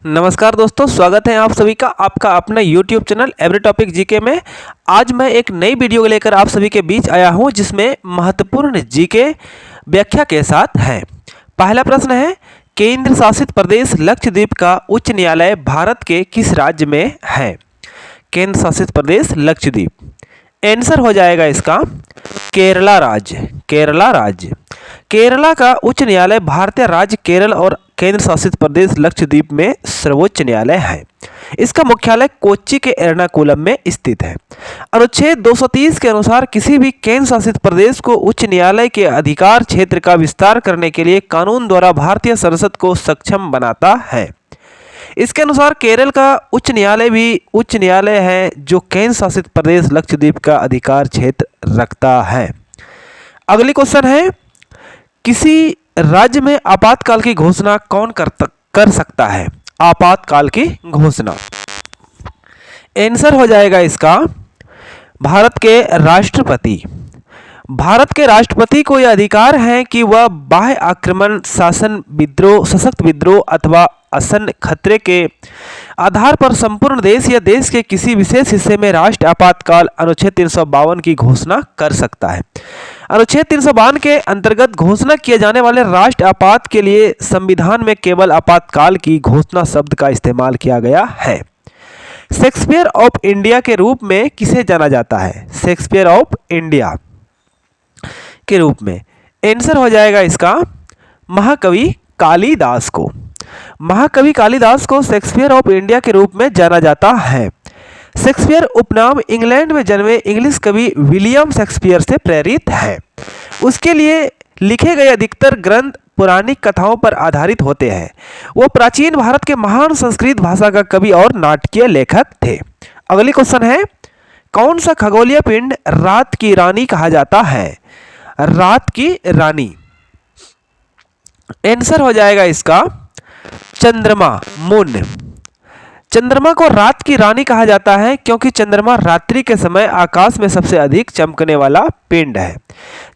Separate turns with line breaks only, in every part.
नमस्कार दोस्तों, स्वागत है आप सभी का आपका अपना YouTube channel every topic GK में। आज मैं एक नई वीडियो लेकर आप सभी के बीच आया हूं जिसमें महत्वपूर्ण जीके व्याख्या के साथ है। पहला प्रश्न है, केंद्र शासित प्रदेश लक्षद्वीप का उच्च न्यायालय भारत के किस राज्य में है? केंद्र शासित प्रदेश लक्षद्वीप। आंसर हो जाएगा इसका केरला राज्य। केरला राज्य। केरला का उच्च न्यायालय भारतीय राज्य केरल और केंद्र शासित प्रदेश लक्षद्वीप में सर्वोच्च न्यायालय है। इसका मुख्यालय कोच्चि के एर्नाकुलम में स्थित है। अनुच्छेद 230 के अनुसार किसी भी केंद्र शासित प्रदेश को उच्च न्यायालय के अधिकार क्षेत्र का विस्तार करने के लिए कानून द्वारा भारतीय संसद को सक्षम बनाता है। इसके अनुसार केरल का उच्च न्यायालय भी उच्च न्यायालय है जो केंद्र शासित प्रदेश लक्षद्वीप का अधिकार क्षेत्र रखता है। अगली क्वेश्चन है, किसी राज्य में आपातकाल की घोषणा कौन कर सकता है? आपातकाल की घोषणा। आंसर हो जाएगा इसका भारत के राष्ट्रपति। भारत के राष्ट्रपति को यह अधिकार है कि वह बाह्य आक्रमण, शासन विद्रोह, सशक्त विद्रोह अथवा आसन्न खतरे के आधार पर संपूर्ण देश या देश के किसी विशेष हिस्से में राष्ट्र आपातकाल अनुच्छेद 352 की घोषणा कर सकता है। अनुच्छेद 352 के अंतर्गत घोषणा किए जाने वाले राष्ट्र आपात के लिए संविधान में केवल आपातकाल की घोषणा शब्द का इस्तेमाल किया गया है। शेक्सपियर ऑफ इंडिया के रूप में किसे जाना जाता है? शेक्सपियर ऑफ इंडिया के रूप में। आंसर हो जाएगा इसका महाकवि कालिदास को। महाकवि कालिदास को शेक्सपियर ऑफ इंडिया के रूप में जाना जाता है। शेक्सपियर उपनाम इंग्लैंड में जन्मे इंग्लिश कवि विलियम शेक्सपियर से प्रेरित है। उसके लिए लिखे गए अधिकतर ग्रंथ पौराणिक कथाओं पर आधारित होते हैं। वो प्राचीन भारत के महान संस्कृत भाषा का कवि और नाटकीय लेखक थे। अगली क्वेश्चन है, कौन सा खगोलीय पिंड रात की रानी कहा जाता है? रात की रानी। आंसर हो जाएगा इसका चंद्रमा, मून। चंद्रमा को रात की रानी कहा जाता है क्योंकि चंद्रमा रात्रि के समय आकाश में सबसे अधिक चमकने वाला पिंड है।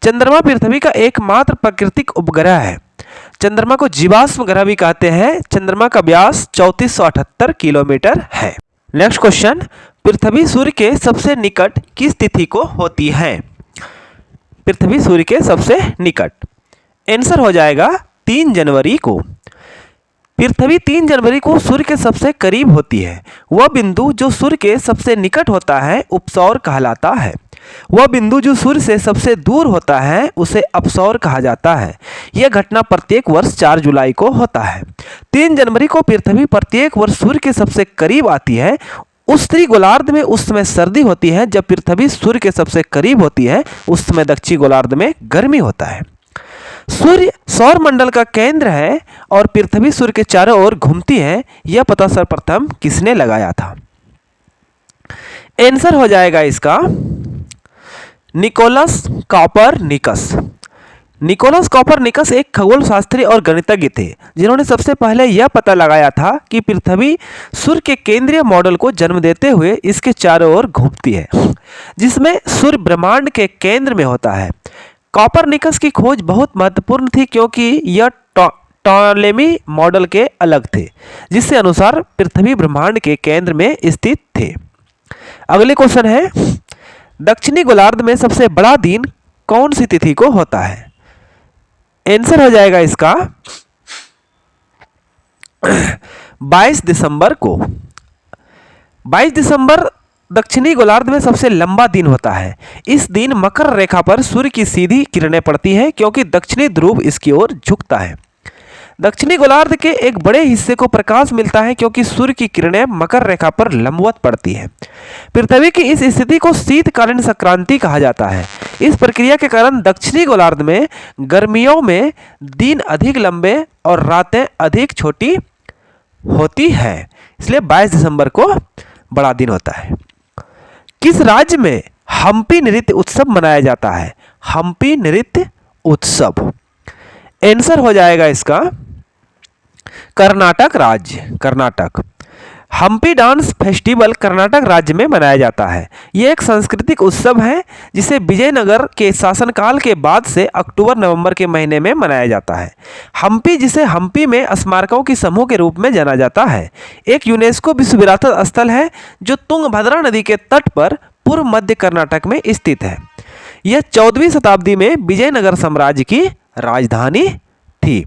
चंद्रमा पृथ्वी का एकमात्र प्राकृतिक उपग्रह है। चंद्रमा को जीवाश्म ग्रह भी कहते हैं। चंद्रमा का व्यास 3478 किलोमीटर है। नेक्स्ट क्वेश्चन, पृथ्वी सूर्य के सबसे निकट किस तिथि को होती है? पृथ्वी सूर्य के सबसे निकट। आंसर हो जाएगा 3 जनवरी को। पृथ्वी 3 जनवरी को सूर्य के सबसे करीब होती है। वह बिंदु जो सूर्य के सबसे निकट होता है उपसौर कहलाता है। वह बिंदु जो सूर्य से सबसे दूर होता है उसे अपसौर कहा जाता है। यह घटना प्रत्येक वर्ष 4 जुलाई को होता है। 3 जनवरी को पृथ्वी प्रत्येक वर्ष सूर्य के सबसे करीब आती है। उत्तरी गोलार्ध में उस समय सर्दी होती है जब पृथ्वी सूर्य के सबसे करीब होती है। उस समय दक्षिणी गोलार्ध में गर्मी होता है। सूर्य सौर मंडल का केंद्र है और पृथ्वी सूर्य के चारों ओर घूमती है। यह पता सर्वप्रथम किसने लगाया था? आंसर हो जाएगा इसका निकोलस कॉपरनिकस। निकोलस कॉपरनिकस एक खगोल शास्त्री और गणितज्ञ थे जिन्होंने सबसे पहले यह पता लगाया था कि पृथ्वी सूर्य के केंद्रीय मॉडल को जन्म देते हुए इसके चारों ओर घूमती है, जिसमें सूर्य ब्रह्मांड के केंद्र में होता है। कॉपरनिकस की खोज बहुत महत्वपूर्ण थी क्योंकि यह टॉलेमी मॉडल के अलग थे, जिसके अनुसार पृथ्वी ब्रह्मांड के केंद्र में स्थित थे। अगले क्वेश्चन है, दक्षिणी गोलार्ध में सबसे बड़ा दिन कौन सी तिथि को होता है? आंसर हो जाएगा इसका 22 दिसंबर को। 22 दिसंबर दक्षिणी गोलार्ध में सबसे लंबा दिन होता है। इस दिन मकर रेखा पर सूर्य की सीधी किरणें पड़ती हैं क्योंकि दक्षिणी ध्रुव इसकी ओर झुकता है। दक्षिणी गोलार्ध के एक बड़े हिस्से को प्रकाश मिलता है क्योंकि सूर्य की किरणें मकर रेखा पर लंबवत पड़ती हैं। पृथ्वी की इस स्थिति को शीतकालीन संक्रांति कहा जाता है। इस प्रक्रिया के कारण दक्षिणी गोलार्ध में गर्मियों में दिन अधिक लंबे और रातें अधिक छोटी होती हैं, इसलिए 22 दिसंबर को बड़ा दिन होता है। किस राज्य में हम्पी नृत्य उत्सव मनाया जाता है? हम्पी नृत्य उत्सव। आंसर हो जाएगा इसका कर्नाटक राज्य। कर्नाटक। हम्पी डांस फेस्टिवल कर्नाटक राज्य में मनाया जाता है। यह एक सांस्कृतिक उत्सव है जिसे विजयनगर के शासनकाल के बाद से अक्टूबर नवंबर के महीने में मनाया जाता है। हम्पी, जिसे हम्पी में स्मारकों की समूह के रूप में जाना जाता है, एक यूनेस्को विश्व विरासत स्थल है जो तुंगभद्रा नदी के तट पर पूर्व मध्य कर्नाटक में स्थित है। यह 14वीं शताब्दी में विजयनगर साम्राज्य की राजधानी थी।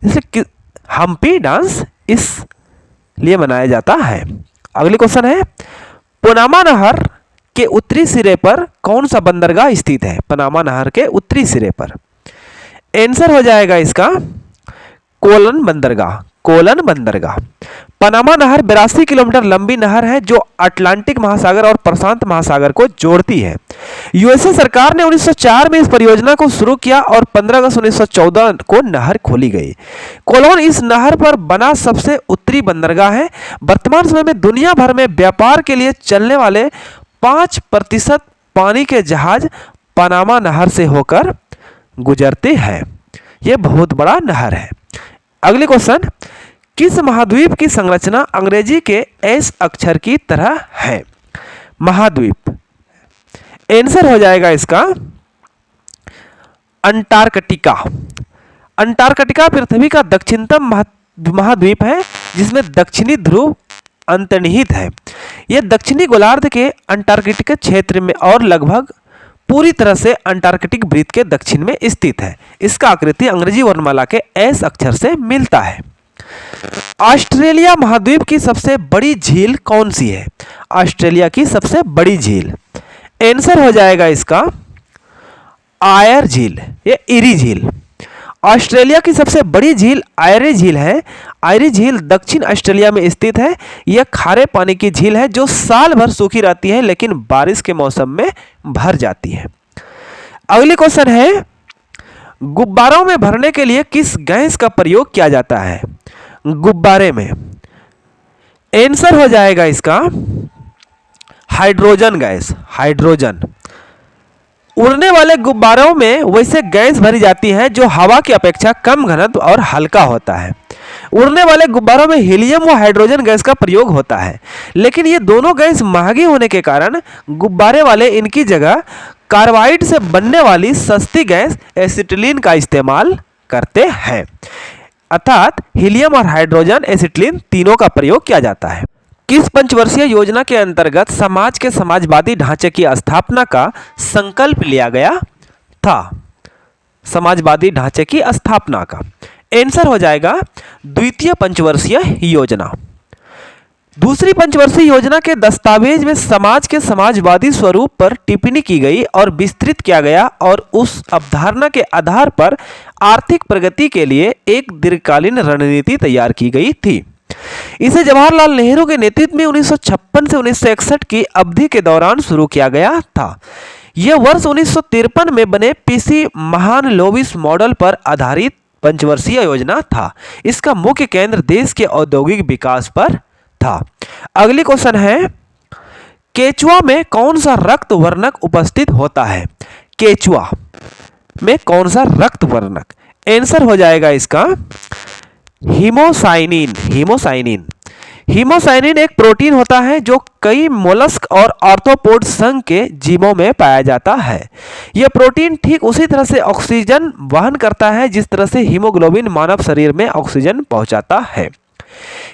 इसलिए हम्पी डांस इस लिए मनाया जाता है। अगली क्वेश्चन है, पनामा नहर के उत्तरी सिरे पर कौन सा बंदरगाह स्थित है? पनामा नहर के उत्तरी सिरे पर आंसर हो जाएगा इसका कोलन बंदरगाह। कोलन बंदरगाह। पनामा नहर 82 किलोमीटर लंबी नहर है जो अटलांटिक महासागर और प्रशांत महासागर को जोड़ती है। यूएसए सरकार ने 1904 में इस परियोजना को शुरू किया और 15 अगस्त 1914 को नहर खोली गई। कोलोन इस नहर पर बना सबसे उत्तरी बंदरगाह है। वर्तमान समय में दुनिया भर में व्यापार के लिए चलने वाले 5% पानी के जहाज पनामा नहर से होकर गुजरते हैं। यह बहुत बड़ा नहर है। अगले क्वेश्चन, किस महाद्वीप की संरचना अंग्रेजी के एस अक्षर की तरह है? महाद्वीप। आंसर हो जाएगा इसका अंटार्कटिका। अंटार्कटिका पृथ्वी का दक्षिणतम महाद्वीप है जिसमें दक्षिणी ध्रुव अंतर्निहित है। यह दक्षिणी गोलार्ध के अंटार्कटिक क्षेत्र में और लगभग पूरी तरह से अंटार्कटिक वृत्त के दक्षिण में स्थित है। इसका आकृति अंग्रेजी वर्णमाला के एस अक्षर से मिलता है। ऑस्ट्रेलिया महाद्वीप की सबसे बड़ी झील कौन सी है? ऑस्ट्रेलिया की सबसे बड़ी झील। आंसर हो जाएगा इसका आयर झील, ये इरी झील। ऑस्ट्रेलिया की सबसे बड़ी झील आयरी झील है। आयरी झील दक्षिण ऑस्ट्रेलिया में स्थित है। यह खारे पानी की झील है जो साल भर सूखी रहती है लेकिन बारिश के मौसम में भर जाती है। अगली क्वेश्चन है, गुब्बारों में भरने के लिए किस गैस का प्रयोग किया जाता है? गुब्बारे में। आंसर हो जाएगा इसका हाइड्रोजन गैस। हाइड्रोजन। उड़ने वाले गुब्बारों में वैसे गैस भरी जाती है जो हवा की अपेक्षा कम घनत्व और हल्का होता है। उड़ने वाले गुब्बारों में हीलियम व हाइड्रोजन गैस का प्रयोग होता है, लेकिन ये दोनों गैस महंगी होने के कारण गुब्बारे वाले इनकी जगह कार्बाइड से बनने वाली सस्ती गैस एसिटिलीन का इस्तेमाल करते हैं। अर्थात हीलियम और हाइड्रोजन, एसिटिलीन तीनों का प्रयोग किया जाता है। किस पंचवर्षीय योजना के अंतर्गत समाज के समाजवादी ढांचे की स्थापना का संकल्प लिया गया था? समाजवादी ढांचे की स्थापना का आंसर हो जाएगा द्वितीय पंचवर्षीय योजना। दूसरी पंचवर्षीय योजना के दस्तावेज में समाज के समाजवादी स्वरूप पर टिप्पणी की गई और विस्तृत किया गया और उस अवधारणा के आधार पर आर्थिक प्रगति के लिए एक दीर्घकालीन रणनीति तैयार की गई थी। इसे जवाहरलाल नेहरू के नेतृत्व में 1956 से 1961 की अवधि के दौरान शुरू किया गया था। यह वर्ष 1953 में बने पीसी महालनोबिस मॉडल पर आधारित पंचवर्षीय योजना था। इसका मुख्य केंद्र देश के औद्योगिक विकास पर था। अगली क्वेश्चन है, केचुआ में कौन सा रक्त वर्णक उपस्थित होता है? केचुआ में कौन सा रक्त वर्णक? आंसर हो जाएगा इसका हीमोसाइनिन। हीमोसाइनिन। हीमोसाइनिन एक प्रोटीन होता है जो कई मोलस्क और आर्थ्रोपोड संघ के जीवों में पाया जाता है। यह प्रोटीन ठीक उसी तरह से ऑक्सीजन वहन करता है जिस तरह से हीमोग्लोबिन मानव शरीर में ऑक्सीजन पहुंचाता है।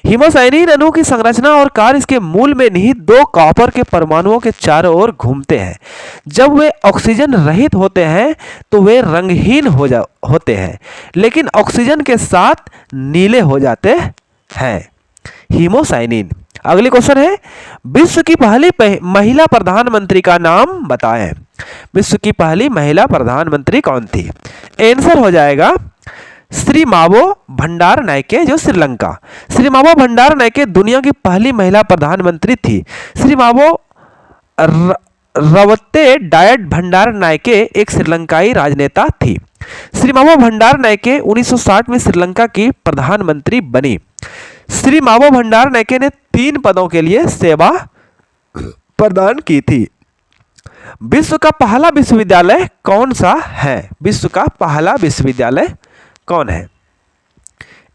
हीमोसाइनिन अणु की संरचना और कार्य इसके मूल में निहित दो कॉपर के परमाणुओं के चारों ओर घूमते हैं। जब वे ऑक्सीजन रहित होते हैं तो वे रंगहीन होते हैं, लेकिन ऑक्सीजन के साथ नीले हो जाते हैं। हीमोसाइनिन। अगली क्वेश्चन है, विश्व की पहली महिला प्रधानमंत्री का नाम बताएं। विश्व की पहली महिला प्रधानमंत्री कौन थी? आंसर हो जाएगा श्री मावो भंडारनायके, जो श्रीलंका। श्री मावो भंडारनायके दुनिया की पहली महिला प्रधानमंत्री थी। श्री मावो रवत्ते डायट भंडारनायके एक श्रीलंकाई राजनेता थी। श्री मावो भंडारनायके 1960 में श्रीलंका की प्रधानमंत्री बनी। श्री मावो भंडारनायके ने 3 पदों के लिए सेवा प्रदान की थी। विश्व का पहला विश्वविद्यालय कौन सा है? विश्व का पहला विश्वविद्यालय कौन है?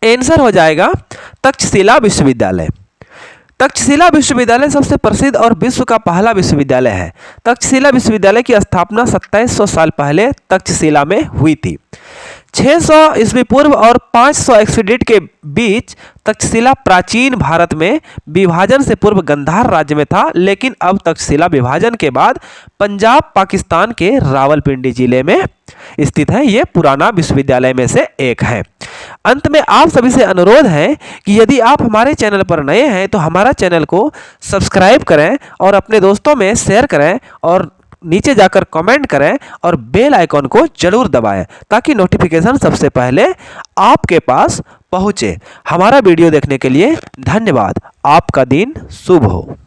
आंसर हो जाएगा तक्षशिला विश्वविद्यालय। तक्षशिला विश्वविद्यालय सबसे प्रसिद्ध और विश्व का पहला विश्वविद्यालय है। तक्षशिला विश्वविद्यालय की स्थापना 2700 साल पहले तक्षशिला में हुई थी। 600 ईस्वी पूर्व और 500 एक्सडीड के बीच तक्षशिला प्राचीन भारत में विभाजन से पूर्व गंधार राज्य में था, लेकिन अब तक्षशिला विभाजन के बाद पंजाब पाकिस्तान के रावलपिंडी जिले में स्थित है। ये पुराना विश्वविद्यालय में से एक है। अंत में आप सभी से अनुरोध है कि यदि आप हमारे चैनल पर नए हैं तो हमारा चैनल को सब्सक्राइब करें और अपने दोस्तों में शेयर करें और नीचे जाकर कमेंट करें और बेल आइकॉन को जरूर दबाएं ताकि नोटिफिकेशन सबसे पहले आपके पास पहुंचे। हमारा वीडियो देखने के लिए धन्यवाद। आपका दिन शुभ हो।